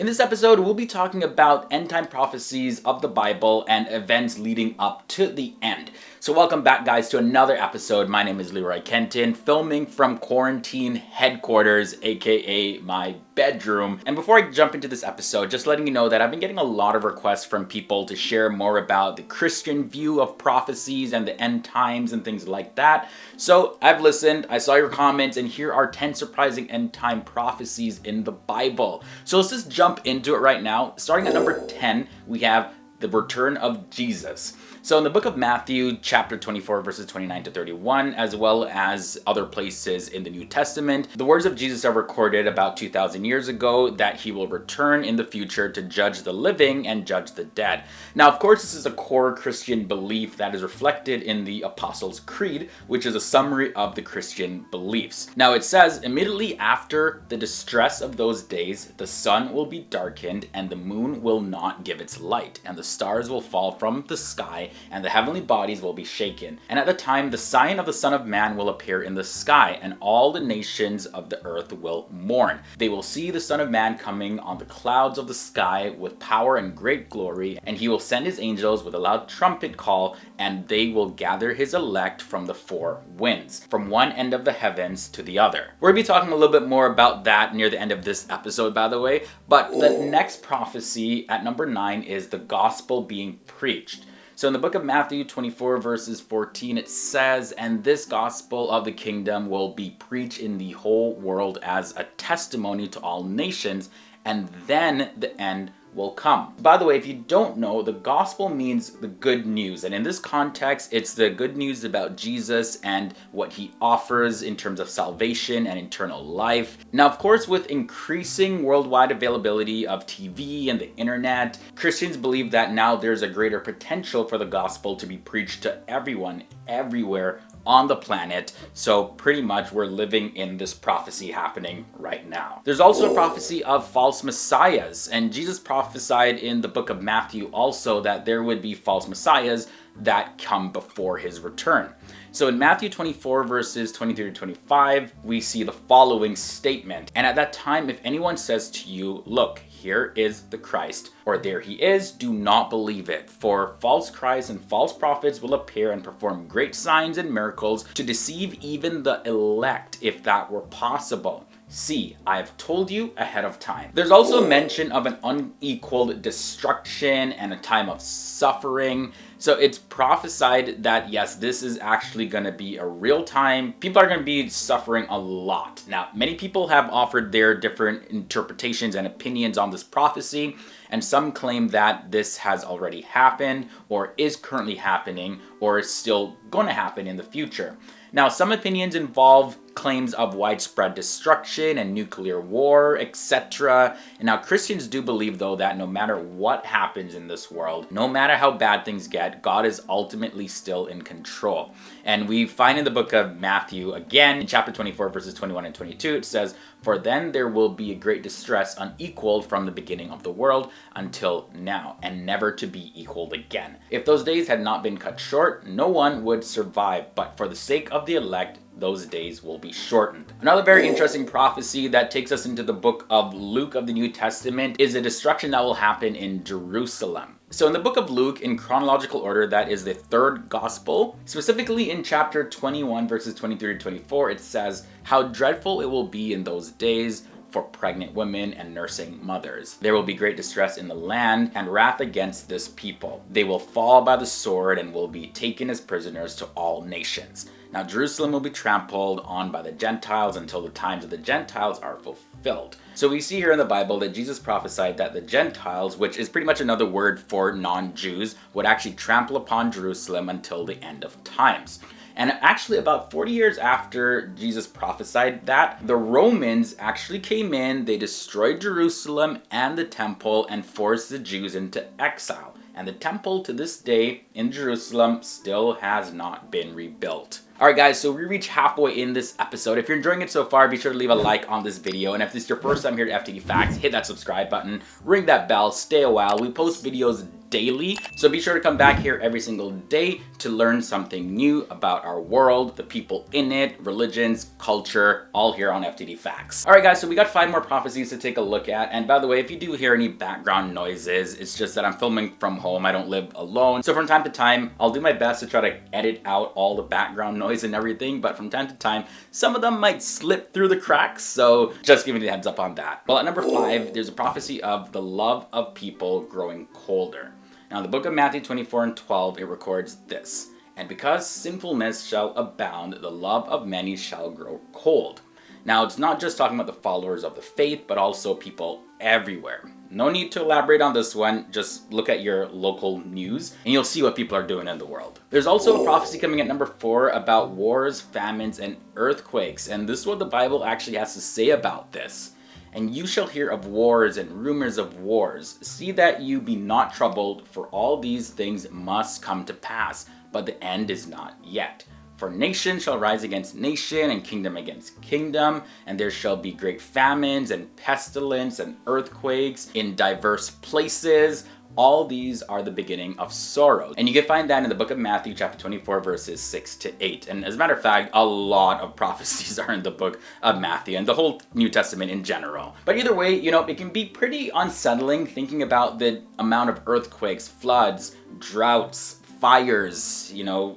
In this episode, we'll be talking about end-time prophecies of the Bible and events leading up to the end. So welcome back, guys, to another episode. My name is Leroy Kenton, filming from quarantine headquarters, aka my bedroom. And before I jump into this episode, just letting you know that I've been getting a lot of requests from people to share more about the Christian view of prophecies and the end times and things like that. So I've listened, I saw your comments, and here are 10 surprising end time prophecies in the Bible. So let's just jump into it right now. Starting at number 10, we have the return of Jesus. So in the book of Matthew, chapter 24, verses 29 to 31, as well as other places in the New Testament, the words of Jesus are recorded about 2,000 years ago that he will return in the future to judge the living and judge the dead. Now, of course, this is a core Christian belief that is reflected in the Apostles' Creed, which is a summary of the Christian beliefs. Now, it says, immediately after the distress of those days, the sun will be darkened and the moon will not give its light, and the stars will fall from the sky, and the heavenly bodies will be shaken. And at the time, the sign of the Son of Man will appear in the sky, and all the nations of the earth will mourn. They will see the Son of Man coming on the clouds of the sky with power and great glory, and he will send his angels with a loud trumpet call, and they will gather his elect from the four winds, from one end of the heavens to the other. We'll be talking a little bit more about that near the end of this episode, by the way, but the next prophecy at number 9 is the gospel being preached. So in the book of Matthew 24 verses 14, it says, and this gospel of the kingdom will be preached in the whole world as a testimony to all nations, and then the end will come. By the way, if you don't know, the gospel means the good news. And in this context, it's the good news about Jesus and what he offers in terms of salvation and eternal life. Now, of course, with increasing worldwide availability of TV and the internet, Christians believe that now there's a greater potential for the gospel to be preached to everyone, everywhere on the planet. So pretty much we're living in this prophecy happening right now. There's also a prophecy of false messiahs, and Jesus prophesied in the book of Matthew also that there would be false messiahs that come before his return. So in Matthew 24 verses 23 to 25, we see the following statement. And at that time, if anyone says to you, look, here is the Christ, or there he is, do not believe it. For false Christs and false prophets will appear and perform great signs and miracles to deceive even the elect, if that were possible. See, I have told you ahead of time. There's also a mention of an unequalled destruction and a time of suffering. So it's prophesied that yes, this is actually going to be a real time. People are going to be suffering a lot. Now, many people have offered their different interpretations and opinions on this prophecy, and some claim that this has already happened or is currently happening or is still going to happen in the future. Now, some opinions involve claims of widespread destruction and nuclear war, etc. And now Christians do believe, though, that no matter what happens in this world, no matter how bad things get, God is ultimately still in control. And we find in the book of Matthew, again, in chapter 24, verses 21 and 22, it says, for then there will be a great distress unequaled from the beginning of the world until now, and never to be equaled again. If those days had not been cut short, no one would survive, but for the sake of the elect, those days will be shortened. Another very interesting prophecy that takes us into the book of Luke of the New Testament is the destruction that will happen in Jerusalem. So in the book of Luke, in chronological order, that is the third gospel, specifically in chapter 21, verses 23 to 24, it says, how dreadful it will be in those days for pregnant women and nursing mothers. There will be great distress in the land and wrath against this people. They will fall by the sword and will be taken as prisoners to all nations. Now Jerusalem will be trampled on by the Gentiles until the times of the Gentiles are fulfilled. So we see here in the Bible that Jesus prophesied that the Gentiles, which is pretty much another word for non-Jews, would actually trample upon Jerusalem until the end of times. And actually about 40 years after Jesus prophesied that, the Romans actually came in, they destroyed Jerusalem and the temple and forced the Jews into exile. And the temple to this day in Jerusalem still has not been rebuilt. Alright guys, so we reached halfway in this episode. If you're enjoying it so far, be sure to leave a like on this video. And if this is your first time here at FTD Facts, hit that subscribe button, ring that bell, stay a while. We post videos daily. So be sure to come back here every single day to learn something new about our world, the people in it, religions, culture, all here on FTD Facts. All right, guys, so we got 5 more prophecies to take a look at. And by the way, if you do hear any background noises, it's just that I'm filming from home. I don't live alone. So from time to time, I'll do my best to try to edit out all the background noise and everything. But from time to time, some of them might slip through the cracks. So just giving you the heads up on that. Well, at number 5, there's a prophecy of the love of people growing colder. Now, in the book of Matthew 24:12, it records this: "And because sinfulness shall abound, the love of many shall grow cold." Now, it's not just talking about the followers of the faith, but also people everywhere. No need to elaborate on this one. Just look at your local news and you'll see what people are doing in the world. There's also a prophecy coming at number 4 about wars, famines, and earthquakes. And this is what the Bible actually has to say about this. "And you shall hear of wars and rumors of wars. See that you be not troubled, for all these things must come to pass, but the end is not yet. For nation shall rise against nation, and kingdom against kingdom, and there shall be great famines and pestilence and earthquakes in diverse places. All these are the beginning of sorrow." And you can find that in the book of Matthew chapter 24 verses 6 to 8. And as a matter of fact, a lot of prophecies are in the book of Matthew and the whole New Testament in general. But either way, it can be pretty unsettling thinking about the amount of earthquakes, floods, droughts, fires,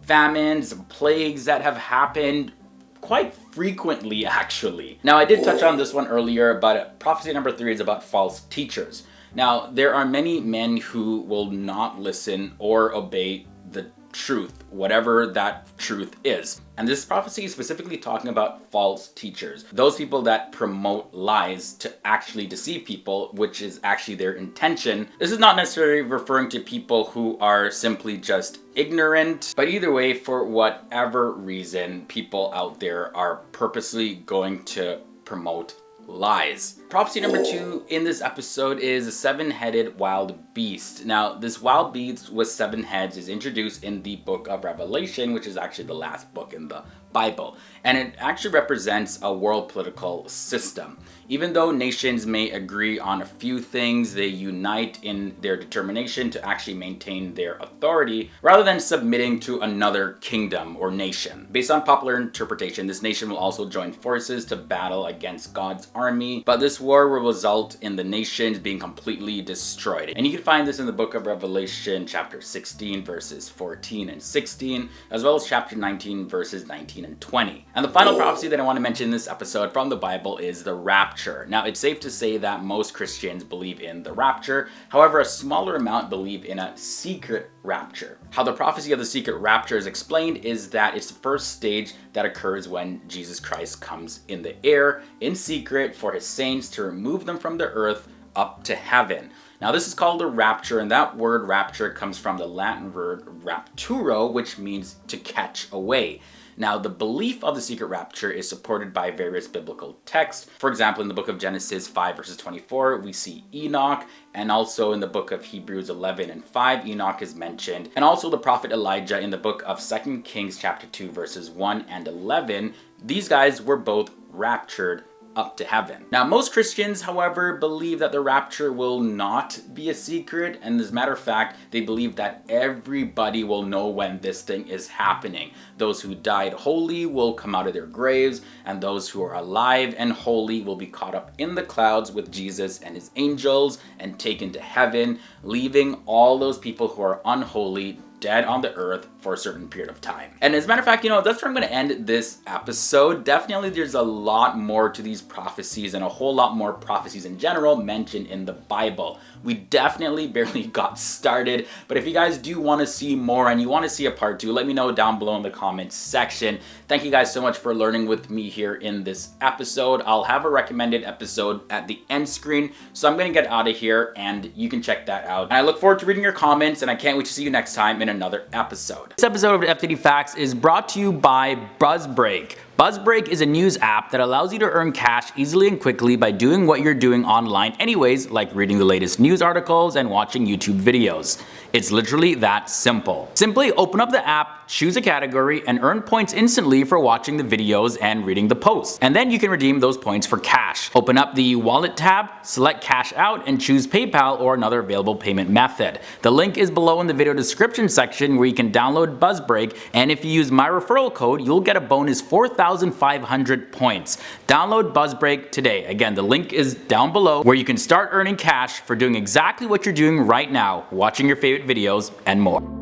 famines, plagues that have happened quite frequently, actually. Now, I did touch on this one earlier, but prophecy number 3 is about false teachers. Now, there are many men who will not listen or obey the truth, whatever that truth is. And this prophecy is specifically talking about false teachers. Those people that promote lies to actually deceive people, which is actually their intention. This is not necessarily referring to people who are simply just ignorant, but either way, for whatever reason, people out there are purposely going to promote lies. Prophecy number 2 in this episode is a 7-headed wild beast. Now, this wild beast with 7 heads is introduced in the book of Revelation, which is actually the last book in the Bible. And it actually represents a world political system. Even though nations may agree on a few things, they unite in their determination to actually maintain their authority rather than submitting to another kingdom or nation. Based on popular interpretation, this nation will also join forces to battle against God's army, but this war will result in the nations being completely destroyed. And you can find this in the book of Revelation chapter 16 verses 14 and 16, as well as chapter 19 verses 19 and 20. And the final prophecy that I want to mention in this episode from the Bible is the rapture. Now, it's safe to say that most Christians believe in the rapture. However, a smaller amount believe in a secret rapture. How the prophecy of the secret rapture is explained is that it's the first stage that occurs when Jesus Christ comes in the air in secret for his saints to remove them from the earth up to heaven. Now, this is called the rapture, and that word rapture comes from the Latin word rapturo, which means to catch away. Now, the belief of the secret rapture is supported by various biblical texts. For example, in the book of Genesis 5 verses 24, we see Enoch, and also in the book of Hebrews 11 and 5, Enoch is mentioned. And also the prophet Elijah in the book of 2 Kings chapter 2 verses 1 and 11. These guys were both raptured up to heaven. Now, most Christians, however, believe that the rapture will not be a secret, and as a matter of fact, they believe that everybody will know when this thing is happening. Those who died holy will come out of their graves, and those who are alive and holy will be caught up in the clouds with Jesus and his angels and taken to heaven, leaving all those people who are unholy dead on the earth for a certain period of time. And as a matter of fact, that's where I'm going to end this episode. Definitely there's a lot more to these prophecies and a whole lot more prophecies in general mentioned in the Bible. We definitely barely got started, but if you guys do want to see more and you want to see a part 2, let me know down below in the comments section. Thank you guys so much for learning with me here in this episode. I'll have a recommended episode at the end screen, so I'm going to get out of here and you can check that out. And I look forward to reading your comments, and I can't wait to see you next time in another episode. This episode of FTD Facts is brought to you by Buzzbreak. Buzzbreak is a news app that allows you to earn cash easily and quickly by doing what you're doing online anyways, like reading the latest news articles and watching YouTube videos. It's literally that simple. Simply open up the app, choose a category, and earn points instantly for watching the videos and reading the posts. And then you can redeem those points for cash. Open up the Wallet tab, select Cash Out, and choose PayPal or another available payment method. The link is below in the video description section where you can download Buzzbreak, and if you use my referral code, you'll get a bonus 4,500 points. Download Buzzbreak today. Again, the link is down below where you can start earning cash for doing exactly what you're doing right now, watching your favorite videos and more.